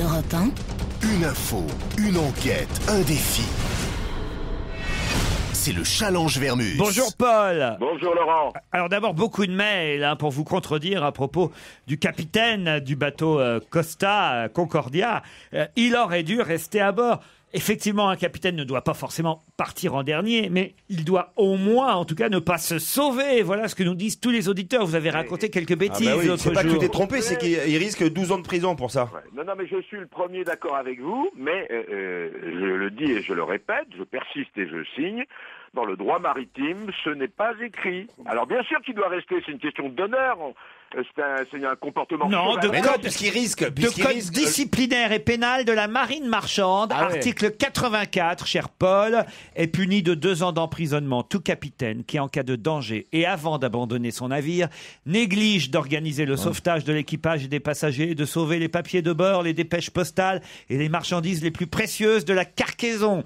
Europe 1. Une info, une enquête, un défi. C'est le challenge Vermus. Bonjour Paul. Bonjour Laurent. Alors d'abord beaucoup de mails pour vous contredire à propos du capitaine du bateau Costa Concordia. Il aurait dû rester à bord. Effectivement, un capitaine ne doit pas forcément partir en dernier, mais il doit au moins, en tout cas, ne pas se sauver. Voilà ce que nous disent tous les auditeurs. Vous avez raconté quelques bêtises l'autre C'est pas que jour. tu t'es trompé, c'est qu'il risque 12 ans de prison pour ça. Ouais. Non, mais je suis le premier d'accord avec vous, mais je le dis et je le répète, je persiste et je signe. Dans le droit maritime, ce n'est pas écrit. Alors bien sûr qu'il doit rester, c'est une question d'honneur. C'est un comportement... Non, de Mais code, non, puisqu'il risque. de code disciplinaire et pénal de la marine marchande, article 84, cher Paul, est puni de 2 ans d'emprisonnement tout capitaine qui, en cas de danger et avant d'abandonner son navire, néglige d'organiser le sauvetage de l'équipage et des passagers, de sauver les papiers de bord, les dépêches postales et les marchandises les plus précieuses de la cargaison.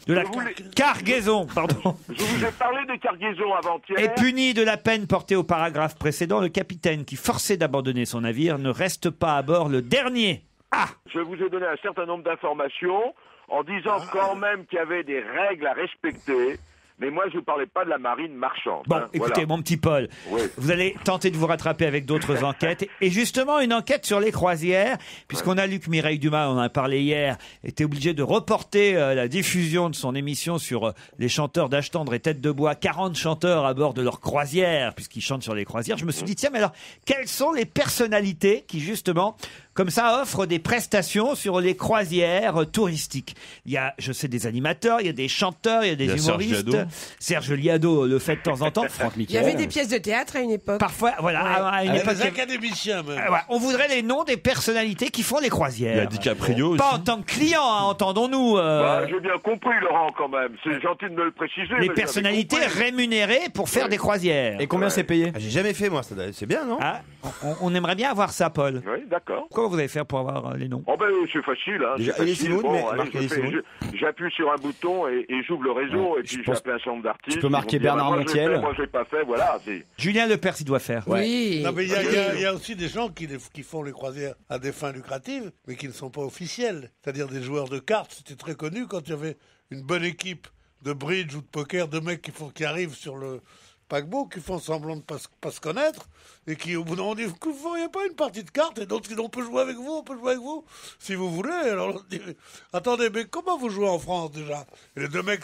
Cargaison, pardon. Je vous ai parlé des cargaisons avant-hier. Est puni de la peine portée au paragraphe précédent, le capitaine qui, forcé d'abandonner son navire, ne reste pas à bord le dernier. Ah! Je vous ai donné un certain nombre d'informations en disant quand même qu'il y avait des règles à respecter. Mais moi, je ne parlais pas de la marine marchande. Bon, écoutez, voilà. mon petit Paul, Oui. vous allez tenter de vous rattraper avec d'autres enquêtes. Et justement, une enquête sur les croisières, puisqu'on a lu que Mireille Dumas, on en a parlé hier, était obligée de reporter la diffusion de son émission sur les chanteurs d'âge tendre et tête de bois, 40 chanteurs à bord de leur croisière, puisqu'ils chantent sur les croisières. Je me suis dit, tiens, mais alors, quelles sont les personnalités qui, justement, comme ça, offrent des prestations sur les croisières touristiques? Il y a, je sais, des animateurs, il y a des chanteurs, il y a des humoristes. Serge Liado le fait de temps en temps. Franck Il y avait des pièces de théâtre à une époque. Parfois, voilà, à une époque, Les académiciens, même. voilà, on voudrait les noms des personnalités qui font les croisières. Il y a DiCaprio aussi. Pas en tant que client, hein, entendons-nous. J'ai bien compris, Laurent, quand même. C'est gentil de me le préciser. Les mais personnalités j'avais compris. rémunérées pour faire des croisières. Et combien c'est payé? J'ai jamais fait, moi. C'est bien, non? Ah, on aimerait bien avoir ça, Paul. Oui, d'accord. Comment vous allez faire pour avoir les noms? Oh ben c'est facile, hein. Déjà, C'est Elie facile. Semoun, Bon, mais allez, marque Elie Semoun. j'appuie sur un bouton et j'ouvre le réseau et puis j'appelle un certain nombre d'artistes. Tu peux marquer Ils vont me dire, Bernard moi, je l'ai Montiel. fait, moi je l'ai pas fait, voilà. Julien Lepers, il doit faire. Oui. Non, mais il y a aussi des gens qui font les croisières à des fins lucratives, mais qui ne sont pas officielles. C'est-à-dire des joueurs de cartes. C'était très connu quand il y avait une bonne équipe de bridge ou de poker, de mecs qui arrivent sur le paquebot, qui font semblant de pas se connaître, et qui au bout d'un moment disent, vous ne feriez pas une partie de cartes, et d'autres disent, on peut jouer avec vous, si vous voulez. Alors on dit, attendez, mais comment vous jouez en France déjà? Et les deux mecs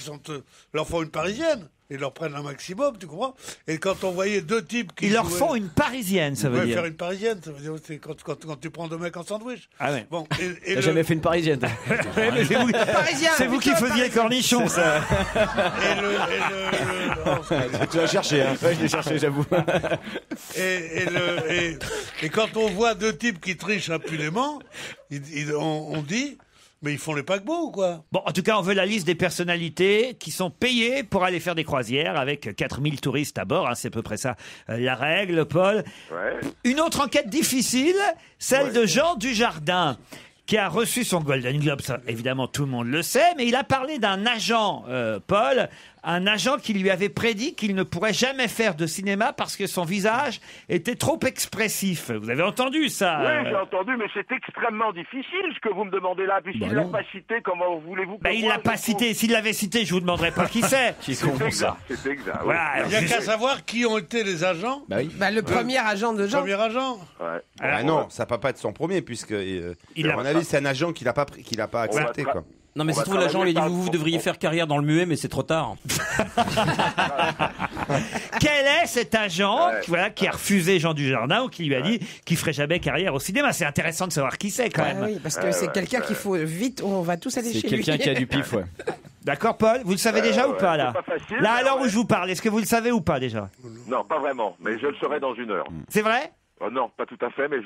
leur font une parisienne. Ils leur prennent un maximum, tu comprends? Et quand on voyait deux types qui Ils leur jouaient- font une parisienne, ça veut Ouais, dire. faire une parisienne, ça veut dire c'est quand tu prends deux mecs en sandwich. Ah ouais. Bon, T'as jamais fait une parisienne? Ouais, mais c'est vous, Parisien, c'est vous qui plutôt faisiez les cornichons, ça. Tu l'as cherché, hein? Ouais, je l'ai cherché, j'avoue. Et quand on voit deux types qui trichent impunément, on dit, mais ils font les paquebots ou quoi? Bon, en tout cas, on veut la liste des personnalités qui sont payées pour aller faire des croisières avec 4000 touristes à bord. Hein, c'est à peu près ça la règle, Paul. Ouais. Une autre enquête difficile, celle de Jean Dujardin, qui a reçu son Golden Globe. Ça, évidemment, tout le monde le sait, mais il a parlé d'un agent, Paul, un agent qui lui avait prédit qu'il ne pourrait jamais faire de cinéma parce que son visage était trop expressif. Vous avez entendu ça? Oui, j'ai entendu, mais c'est extrêmement difficile ce que vous me demandez là, puisqu'il ne l'a pas cité. Comment voulez-vous que Il moi, l'a pas je cité. S'il l'avait cité, je vous demanderais pas qui c'est. C'est exact, c'est exact. oui. Voilà. Il n'y a qu'à savoir qui ont été les agents. Bah oui. Le premier agent de Jean. Premier agent. Ouais. Ah non, ça peut pas être son premier, puisque, à mon avis, c'est un agent qu'il a pas accepté, quoi. Non, mais On ça va se trouve, l'agent, il a dit, travailler vous par- devriez faire carrière dans le muet, mais c'est trop tard. Quel est cet agent qui a refusé Jean Dujardin ou qui lui a dit qu'il ferait jamais carrière au cinéma? C'est intéressant de savoir qui c'est quand Ah même. oui, parce que c'est quelqu'un qu'il faut vite, on va tous aller C'est chez lui. quelqu'un qui a du pif, ouais. D'accord, Paul? Vous le savez déjà ou pas là? c'est pas facile, Là, mais à l'heure ouais. où je vous parle, est-ce que vous le savez ou pas déjà? Non, pas vraiment, mais je le saurai dans une heure. C'est vrai? Non, pas tout à fait, mais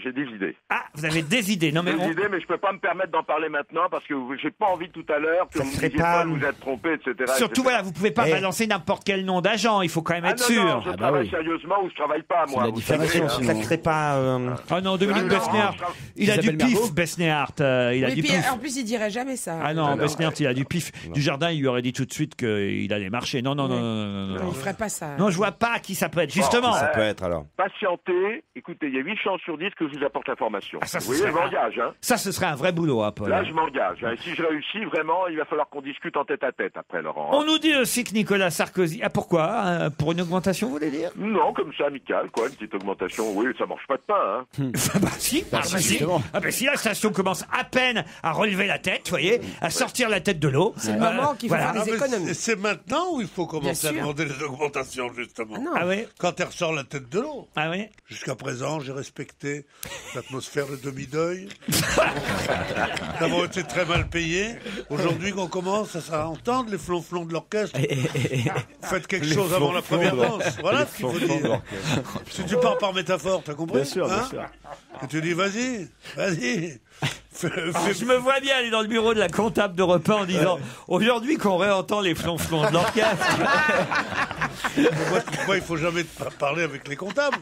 j'ai des idées. Ah, vous avez des idées. Non mais Des idées, mais je peux pas me permettre d'en parler maintenant parce que j'ai pas envie tout à l'heure que Ça vous me serait disiez pas- pas vous êtes trompé, etc. surtout etc. voilà, vous pouvez pas balancer n'importe quel nom d'agent. Il faut quand même Ah être non, sûr. non, je travaille sérieusement ou je travaille pas, moi. la vous diffamation, savez, sinon. Ça crée pas. Oh non, Dominique Ah non, Besnéard, il a du Isabelle pif, Mergo. Besnéard. Il a Oui, du puis pif. en plus, il dirait jamais ça. Ah non, non, Besnéard, il a du pif. Dujardin, il lui aurait dit tout de suite qu'il allait marcher. Non, non, non, non, non, Non, non. il ferait pas ça. Non, je vois pas qui ça peut être. Justement. Ça peut être alors. patientez, écoutez, il y a 8 chances sur 10 que je vous apporte l'information. Ah, ça, vous voyez, je m'engage. Hein. Ça, ce serait un vrai boulot, hein, Paul. Là, je m'engage. Hein. Et si je réussis, vraiment, il va falloir qu'on discute en tête à tête après, Laurent. On nous dit aussi que Nicolas Sarkozy... Ah, pourquoi pour une augmentation, vous voulez dire? Non, comme ça, amical, quoi, une petite augmentation. Oui, ça mange pas de pain, hein. Bah si, si la station commence à peine à relever la tête, vous voyez, à sortir la tête de l'eau. C'est le moment qu'il faut faire des économies. C'est maintenant où il faut commencer à Bien sûr. demander les augmentations, justement. Ah oui. Quand elle ressort la tête de l'eau. Ah oui. Jusqu'à présent, j'ai respecté l'atmosphère de demi-deuil. Nous avons été très mal payés. Aujourd'hui, qu'on commence à entendre les flonflons de l'orchestre, faites quelque chose avant la première danse. Voilà ce qu'il faut dire. Si tu pars par métaphore, t'as compris? Bien sûr, bien sûr. Et tu dis, vas-y. Je me vois bien aller dans le bureau de la comptable d'Europe 1 en disant aujourd'hui qu'on réentend les flonflons de l'orchestre. Moi, il faut jamais parler avec les comptables.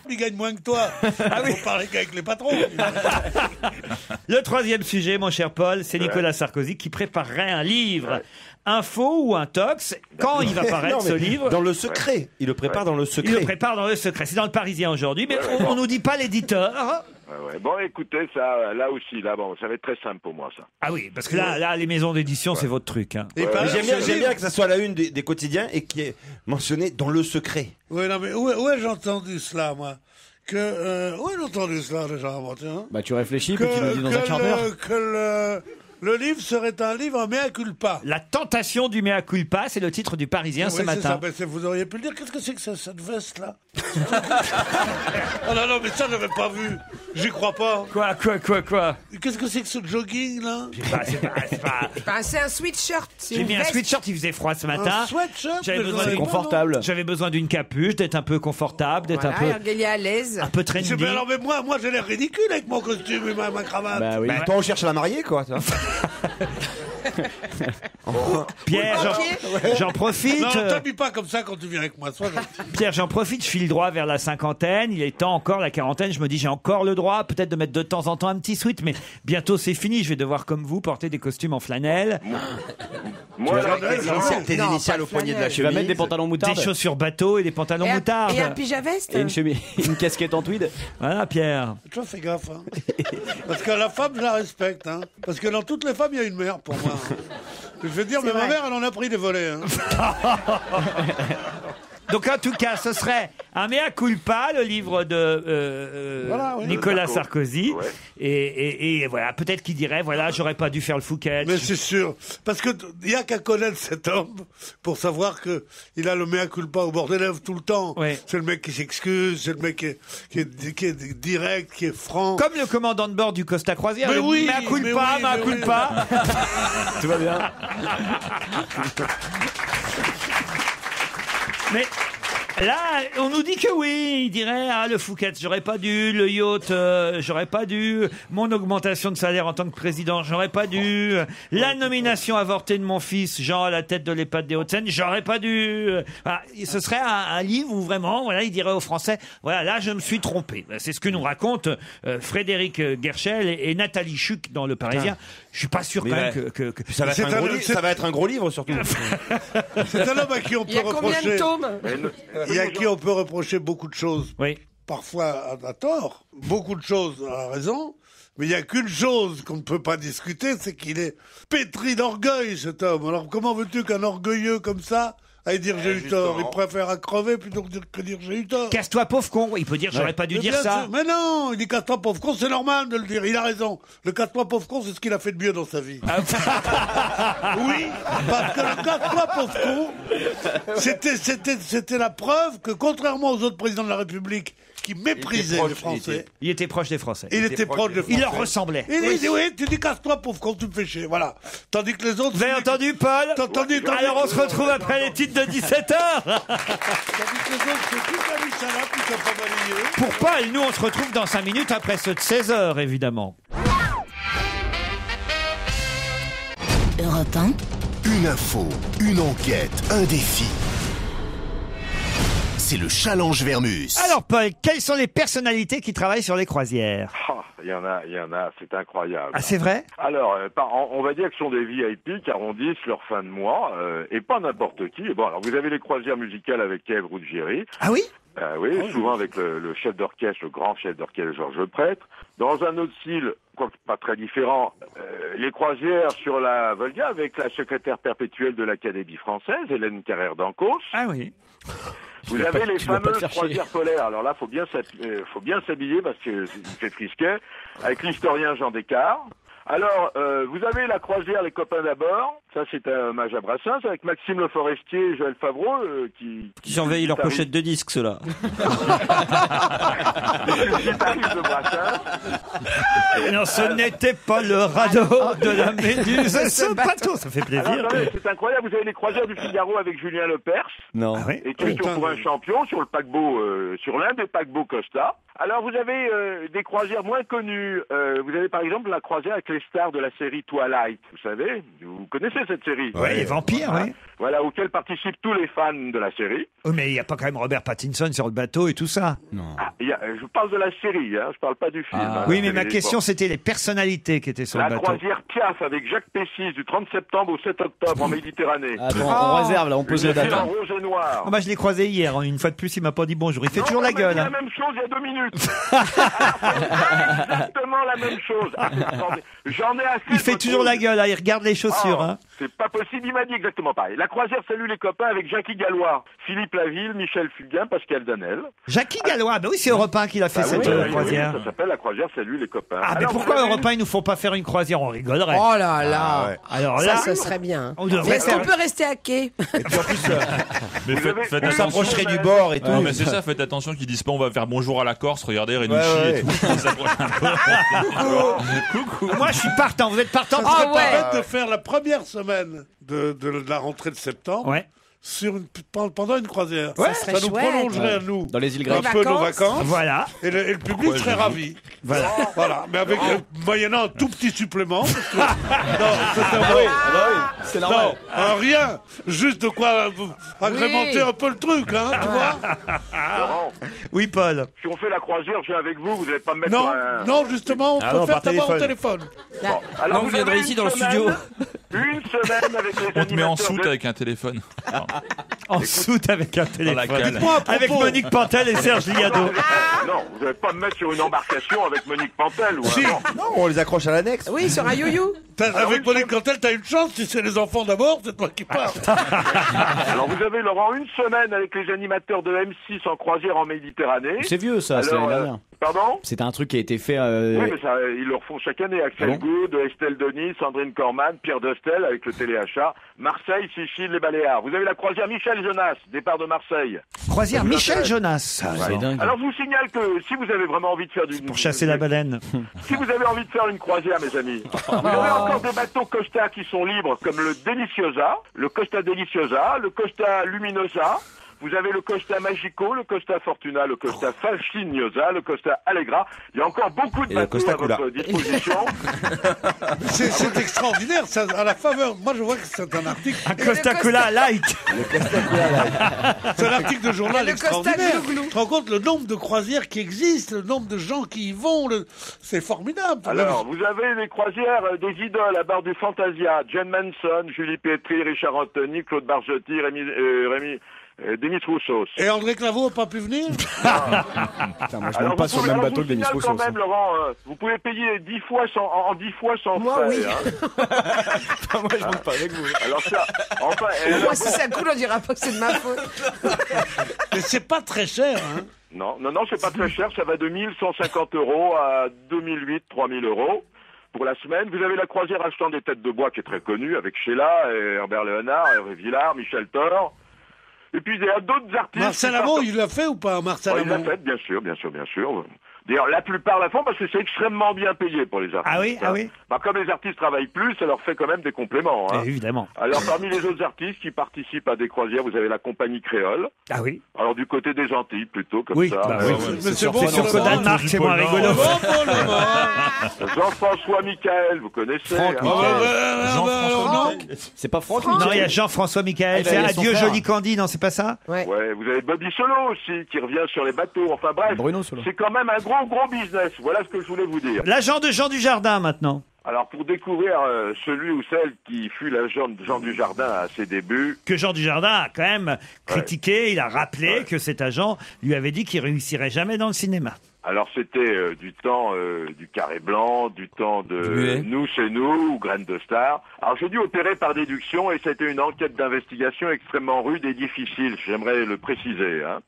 Ils gagnent moins que toi. Il faut parler qu'avec les patrons. Le troisième sujet, mon cher Paul, c'est Nicolas Sarkozy qui préparerait un livre. Info ou intox, quand il va paraître ce livre? Dans le secret. Il le prépare dans le secret. Il le prépare dans le secret. C'est dans le Parisien aujourd'hui, mais on nous dit pas l'éditeur. Bon, écoutez, ça, là aussi, bon, ça va être très simple pour moi, ça. Ah oui, parce que là, les maisons d'édition, c'est votre truc. Hein. J'aime bien que ça soit la une des quotidiens et qui est mentionné dans le secret. Oui, non, mais où ai-je entendu cela, moi? Où ai-je entendu cela, déjà, moi, tiens? Bah, tu réfléchis, puis tu nous dis dans un quart d'heure. Que le livre serait un livre mea culpa. La tentation du mea culpa, c'est le titre du Parisien ce matin. Ça, vous auriez pu le dire. Qu'est-ce que c'est que cette veste-là? Oh non, mais ça, je n'avais pas vu. J'y crois pas. Quoi? Qu'est-ce que c'est que ce jogging-là? C'est un sweatshirt. J'ai mis un sweatshirt, il faisait froid ce matin. Un sweatshirt? J'avais confortable. J'avais besoin d'une capuche, d'être un peu confortable, d'être un peu... Il est à l'aise. Un peu trendy. Mais moi, j'ai l'air ridicule avec mon costume et ma cravate. Bah oui. Toi, on cherche à la marier, quoi. Pierre, j'en profite. Non, t'habilles pas comme ça quand tu viens avec moi. Sois gentil. Pierre, j'en profite, je file droit vers la cinquantaine. Il est temps encore, la quarantaine. Je me dis, j'ai encore le droit, peut-être de mettre de temps en temps un petit sweat, mais bientôt c'est fini. Je vais devoir, comme vous, porter des costumes en flanelle. Moi, Tes initiales au poignet de la Tu vas mettre chemise. des pantalons moutarde. Des chaussures bateau et des pantalons moutarde. Et un pyjama-veste. Et une chemise, une casquette en tweed. Voilà, Pierre. Toi, fais gaffe. Hein. Parce que la femme, je la respecte. Hein. Parce que dans toutes les femmes, il y a une mère pour moi. Hein. Je veux dire, mais ma mère, elle en a pris des volets. Hein. Donc, en tout cas, ce serait un mea culpa, le livre de Nicolas Sarkozy. Ouais. Et voilà, peut-être qu'il dirait, voilà, j'aurais pas dû faire le Fouquet. Mais c'est sûr. Parce que il y a qu'à connaître cet homme pour savoir que il a le mea culpa au bord des lèvres tout le temps. Ouais. C'est le mec qui s'excuse, c'est le mec qui est direct, qui est franc. Comme le commandant de bord du Costa Croisière. Mais le oui, mea culpa, mais mea oui. culpa. Tout va bien. Mais là, on nous dit que oui, il dirait, le Fouquet, j'aurais pas dû, le yacht, j'aurais pas dû, mon augmentation de salaire en tant que président, j'aurais pas dû, la nomination avortée de mon fils, Jean à la tête de l'EHPAD des Hauts-de-Seine, j'aurais pas dû. Voilà, ce serait un livre où vraiment, voilà, il dirait aux Français, voilà, là, je me suis trompé. C'est ce que nous racontent Frédéric Guerchel et Nathalie Chuc dans Le Parisien. Je suis pas sûr quand même que... Ça va être un gros livre, surtout. C'est un homme à qui on Il y peut a combien de reprocher. tomes? Il y a qui on peut reprocher beaucoup de choses. Oui. Parfois à tort, beaucoup de choses à raison. Mais il n'y a qu'une chose qu'on ne peut pas discuter, c'est qu'il est pétri d'orgueil, cet homme. Alors comment veux-tu qu'un orgueilleux comme ça aille dire j'ai eu tort? Il préfère à crever plutôt que dire j'ai eu tort. Casse-toi pauvre con, il peut dire j'aurais pas dû Mais dire bien ça. sûr. Mais non, il dit casse-toi pauvre con, c'est normal de le dire, il a raison. Le casse-toi pauvre con, c'est ce qu'il a fait de mieux dans sa vie. Oui, parce que le casse-toi pauvre con, c'était la preuve que contrairement aux autres présidents de la République qui méprisaient les Français, Il était proche des Français. il était proche des Français. Il leur ressemblait. Il dit oui, tu dis casse-toi pauvre con, tu me fais chier, voilà. Tandis que les autres... Vous avez entendu, Paul? T'as entendu. Alors on se retrouve après les titres de 17h. Tandis que les autres, c'est toute la liste là, puis t'as pas balayé. Pour Paul, nous on se retrouve dans 5 minutes après ceux de 16h, évidemment. Europe 1. Une info, une enquête, un défi. C'est le challenge Vermus. Alors Paul, quelles sont les personnalités qui travaillent sur les croisières? Il y en a, c'est incroyable. Ah, c'est vrai? Alors, on va dire que ce sont des VIP qui arrondissent leur fin de mois, et pas n'importe qui. Bon, alors vous avez les croisières musicales avec Ève Ruggieri. Ah oui? Oui, souvent avec le chef d'orchestre, le grand chef d'orchestre Georges Prêtre. Dans un autre style, quoique pas très différent, les croisières sur la Volga avec la secrétaire perpétuelle de l'Académie française, Hélène Carrère d'Ancos. Ah oui. Vous avez les fameuses croisières polaires. Alors là, faut bien s'habiller parce que c'est risqué. Avec l'historien Jean Descartes. Alors, vous avez la croisière Les Copains d'abord. Ça, c'est un hommage à Brassens avec Maxime Le Forestier et Joël Favreau qui surveillent leur pochette de disques, ceux-là. Guitariste de Brassens. Non, ce n'était pas le radeau de la Méduse. Ce bateau, ça fait plaisir. Alors, attendez, c'est incroyable. Vous avez les croisières du Figaro avec Julien Lepers. Non. Ah oui. Et question pour un champion sur le paquebot, sur l'un des paquebots Costa. Alors, vous avez des croisières moins connues. Vous avez par exemple la croisière avec les stars de la série Twilight. Vous savez, vous connaissez cette série. Oui, les vampires, oui. Voilà, auquel participent tous les fans de la série. Oh, mais il n'y a pas quand même Robert Pattinson sur le bateau et tout ça. Non. Ah, je parle de la série, hein, je parle pas du film. Ah. hein, Oui, mais ma question, c'était les personnalités qui étaient sur le La bateau. croisière Piaf avec Jacques Pessis du 30 septembre au 7 octobre en Méditerranée. Attends, on réserve là, on pose la date. En rouge et noir. Oh, bah, je l'ai croisé hier. Une fois de plus, il m'a pas dit bonjour. Il fait Non, toujours la on m'a gueule. dit Hein. la même chose il y a 2 minutes. Exactement la même chose. Attendez, j'en ai assez. Il fait toujours la gueule. Hein. Il regarde les chaussures. Hein. C'est pas possible, il m'a dit exactement pareil. La croisière Salut les copains avec Jackie Gallois, Philippe Laville, Michel Fugain, Pascal Danel. Jackie Gallois, bah oui, c'est Europe 1 qui l'a fait cette croisière. Ça s'appelle la croisière Salut les copains. Ah, mais Alors, pourquoi vous avez Europe 1 ils nous font pas faire une croisière? On rigolerait. Oh là là. Alors là, Ça serait bien. on devrait Est-ce faire. qu'on peut rester à quai? Et puis en plus, Mais Vous avez- faites on on attention. s'approcherait du bord et tout. Non, mais c'est ça, faites attention qu'ils disent pas on va faire bonjour à la Corse, regardez Renucci Ouais, et tout. Ils s'approchent un peu. Moi, je suis partant. Vous êtes partant? Ça Ah serait ouais. pas bête de faire la première semaine de la rentrée de septembre Ouais. pendant une croisière. Ouais. Ça Ça serait nous chouette. prolongerait à nous Dans les îles un grecques. peu nos vacances Voilà. et le public Pourquoi serait j'ai dit ravi. Voilà. Voilà, mais avec moyennant un tout petit supplément. Parce que, non, C'est non, rien, juste de quoi agrémenter un peu le truc, hein, tu vois. Laurent, Oui, Paul. si on fait la croisière, je viens avec vous, vous n'allez pas me mettre Non, sur un... non, justement, on Ah non, préfère par t'avoir au téléphone. téléphone. Alors, Non, vous viendrez avez ici une dans le semaine- studio. Une semaine avec les On te met en animateurs soute de- avec un téléphone. En soute avec un la téléphone. cale. Dites-moi à propos. Avec Monique Pantel et Serge Liado. Non, vous n'allez pas me mettre sur une embarcation avec Monique Pantel ou Si. un... Non, on les accroche à l'annexe. Oui, sur un you-you. Avec Monique Cantel, t'as une chance, si c'est les enfants d'abord, c'est toi qui parles. Alors vous avez, Laurent, une semaine avec les animateurs de M6 en croisière en Méditerranée. C'est vieux ça, c'est Alors, l'année dernière. Pardon C'était un truc qui a été fait. Oui, mais ça, ils le refont chaque année. Axel Ah bon Good, Estelle Denis, Sandrine Corman, Pierre Dostel avec le téléachat, Marseille, Sicile, les Baléares. Vous avez la croisière Michel Jonas, départ de Marseille. Croisière Michel Jonas. C'est dingue. Alors je vous signale que si vous avez vraiment envie de faire du... Pour chasser la baleine. Si vous avez envie de faire une croisière, mes amis, vous avez encore des bateaux Costa qui sont libres, comme le Deliciosa, le Costa Deliciosa, le Costa Luminosa. Vous avez le Costa Magico, le Costa Fortuna, le Costa Fascinosa, le Costa Allegra. Il y a encore beaucoup de Et le bateaux Costa à votre disposition. C'est extraordinaire, ça, à la faveur. Moi, je vois que c'est un article. Un Costa Cola light. C'est un article de journal Le Costa extraordinaire. Glouglou. Tu te rends compte le nombre de croisières qui existent, le nombre de gens qui y vont, c'est formidable. Alors, vous avez les croisières des idoles à bord du Fantasia. John Manson, Julie Petri, Richard Anthony, Claude Bargetti, Demis Roussos. Et André Claveau n'a pas pu venir? Putain, moi je Alors, monte pas vous sur le pouvez- même alors, bateau je que Denis vous signale Rousseau. quand même, Laurent, vous pouvez payer 10 fois en 10 fois sans Moi, frais. oui. Hein. Moi je monte pas avec vous. Alors ça, enfin, Moi, si ça coule, on dira pas que c'est de ma faute. Mais c'est pas très cher, hein. non, c'est pas très cher, ça va de 1150 € à 2008, 3000 €. Pour la semaine, vous avez la croisière achetant des têtes de bois qui est très connue, avec Sheila, et Herbert Léonard, Hervé Villard, Michel Thor. Et puis il y a d'autres artistes. Marcel qui Amont, sortent- il l'a fait ou pas, Marcel Ouais, il l'a Amont? fait, bien sûr. D'ailleurs, la plupart la font parce que c'est extrêmement bien payé pour les artistes. Ah oui, ah oui. Bah, comme les artistes travaillent plus, ça leur fait quand même des compléments. Hein. Évidemment. Alors, parmi les autres artistes qui participent à des croisières, vous avez la compagnie créole. Ah oui. Alors, du côté des Antilles, plutôt, comme Oui, ça. bah oui. Mais c'est bon, C'est sûr ça qu'au va. Danemark, c'est moins rigolo. Jean-François Michael, vous connaissez. Franck hein. Michael. Jean-François C'est pas Franck Non, il y a Jean-François Michael. Ah, C'est il a son Adieu frère. Joli Candy, non, c'est pas ça? Ouais. Ouais, vous avez Bobby Solo aussi, qui revient sur les bateaux. Enfin bref, Bruno Solo. c'est quand même un gros business. Voilà ce que je voulais vous dire. L'agent de Jean Dujardin, maintenant. Alors, pour découvrir celui ou celle qui fut l'agent de Jean Dujardin à ses débuts... Que Jean Dujardin a quand même critiqué, il a rappelé que cet agent lui avait dit qu'il réussirait jamais dans le cinéma. Alors, c'était du temps du carré blanc, du temps de Nous, c'est nous, ou Graines de Star. Alors, j'ai dû opérer par déduction et c'était une enquête d'investigation extrêmement rude et difficile, j'aimerais le préciser, hein.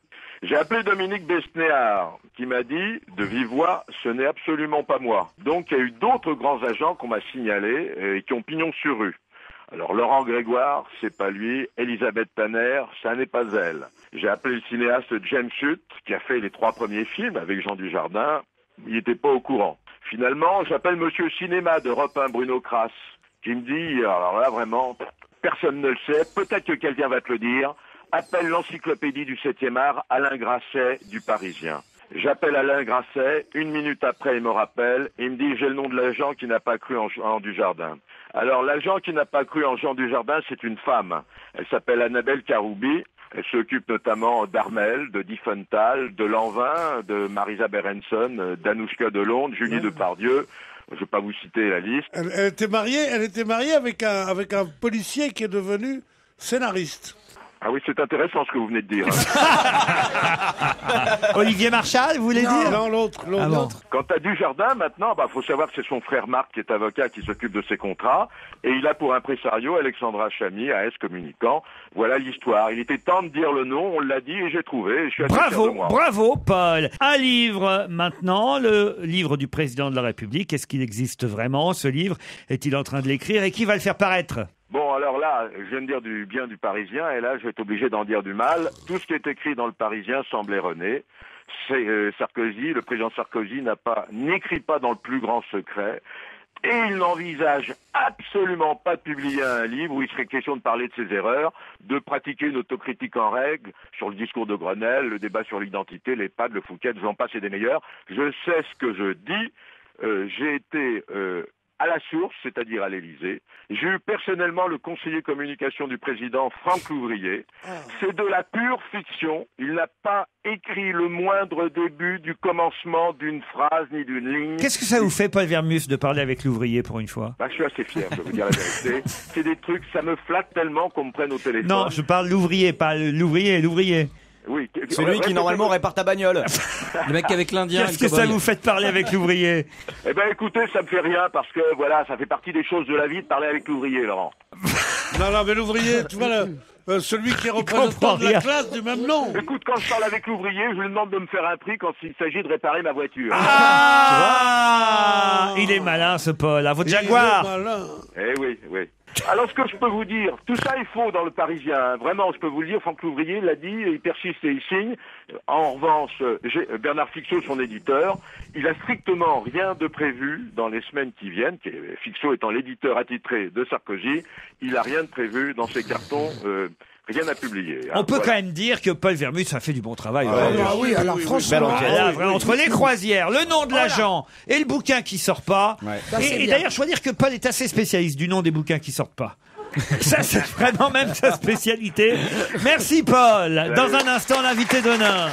J'ai appelé Dominique Besnéard, qui m'a dit, de vive voix, ce n'est absolument pas moi. Donc, il y a eu d'autres grands agents qu'on m'a signalés et qui ont pignon sur rue. Alors, Laurent Grégoire, c'est pas lui. Elisabeth Tanner, ça n'est pas elle. J'ai appelé le cinéaste James Hutt, qui a fait les 3 premiers films avec Jean Dujardin. Il n'était pas au courant. Finalement, j'appelle Monsieur Cinéma d'Europe 1, Bruno Kras, qui me dit, alors là, vraiment, personne ne le sait, peut-être que quelqu'un va te le dire. Appelle l'encyclopédie du 7e art, Alain Grasset du Parisien. J'appelle Alain Grasset, 1 minute après il me rappelle, et il me dit j'ai le nom de l'agent qui n'a pas cru en Dujardin. Alors l'agent qui n'a pas cru en Jean Dujardin, c'est une femme. Elle s'appelle Annabelle Karoubi, elle s'occupe notamment d'Armel, de Diffenthal, de Lanvin, de Marisa Berenson, d'Anouchka Delonde, Julie Depardieu. Je ne vais pas vous citer la liste. Elle était mariée avec un policier qui est devenu scénariste. Ah oui, c'est intéressant ce que vous venez de dire. Olivier Marchal, vous voulez dire? Non, l'autre. Ah bon. Quant à Dujardin, maintenant, faut savoir que c'est son frère Marc qui est avocat qui s'occupe de ses contrats. Et il a pour impresario Alexandra Chamy, AS Communicant. Voilà l'histoire. Il était temps de dire le nom, on l'a dit et j'ai trouvé. Et je suis assez fier de moi. Bravo, Paul. Un livre maintenant, le livre du président de la République. Est-ce qu'il existe vraiment, ce livre? Est-il en train de l'écrire? Et qui va le faire paraître? Bon, alors là, je viens de dire du bien du Parisien, et là, je vais être obligé d'en dire du mal. Tout ce qui est écrit dans le Parisien semble erroné. C'est Sarkozy, le président Sarkozy n'écrit pas dans le plus grand secret, et il n'envisage absolument pas de publier un livre où il serait question de parler de ses erreurs, de pratiquer une autocritique en règle sur le discours de Grenelle, le débat sur l'identité, l'EHPAD, le Fouquet, j'en passe et des meilleurs. Je sais ce que je dis. J'ai été à la source, c'est-à-dire à l'Élysée. J'ai eu personnellement le conseiller communication du président, Franck Louvrier. C'est de la pure fiction. Il n'a pas écrit le moindre début du commencement d'une phrase ni d'une ligne. Qu'est-ce que ça vous fait, Paul Vermus, de parler avec Louvrier pour une fois? Je suis assez fier, je vais vous dire la vérité. C'est des trucs, ça me flatte tellement qu'on me prenne au téléphone. Non, je parle Louvrier, pas l'ouvrier. Oui. Celui qui normalement répare ta bagnole. Le mec avec l'Indien. Qu'est-ce que ça vous fait de parler avec l'ouvrier? Eh ben écoutez, ça me fait rien parce que voilà, ça fait partie des choses de la vie de parler avec l'ouvrier, Laurent. Non, mais l'ouvrier, tu vois, celui qui est représentant de la classe du même nom. Écoute, quand je parle avec l'ouvrier, je lui demande de me faire un prix quand il s'agit de réparer ma voiture. Ah, il est malin, ce Paul. À votre Jaguar. Eh oui. Alors, ce que je peux vous dire, tout ça est faux dans le Parisien. Vraiment, je peux vous le dire, Franck Louvrier l'a dit, il persiste et il signe. En revanche, Bernard Fixot, son éditeur, il a strictement rien de prévu dans les semaines qui viennent. Fixot étant l'éditeur attitré de Sarkozy, il a rien de prévu dans ses cartons. Rien à publier. On peut quand même dire que Paul Vermus a fait du bon travail. Oui, alors franchement. Entre les croisières, le nom de l'agent et le bouquin qui sort pas. Et d'ailleurs, je dois dire que Paul est assez spécialiste du nom des bouquins qui sortent pas. Ça, c'est vraiment même sa spécialité. Merci, Paul. Dans un instant, l'invité d'honneur.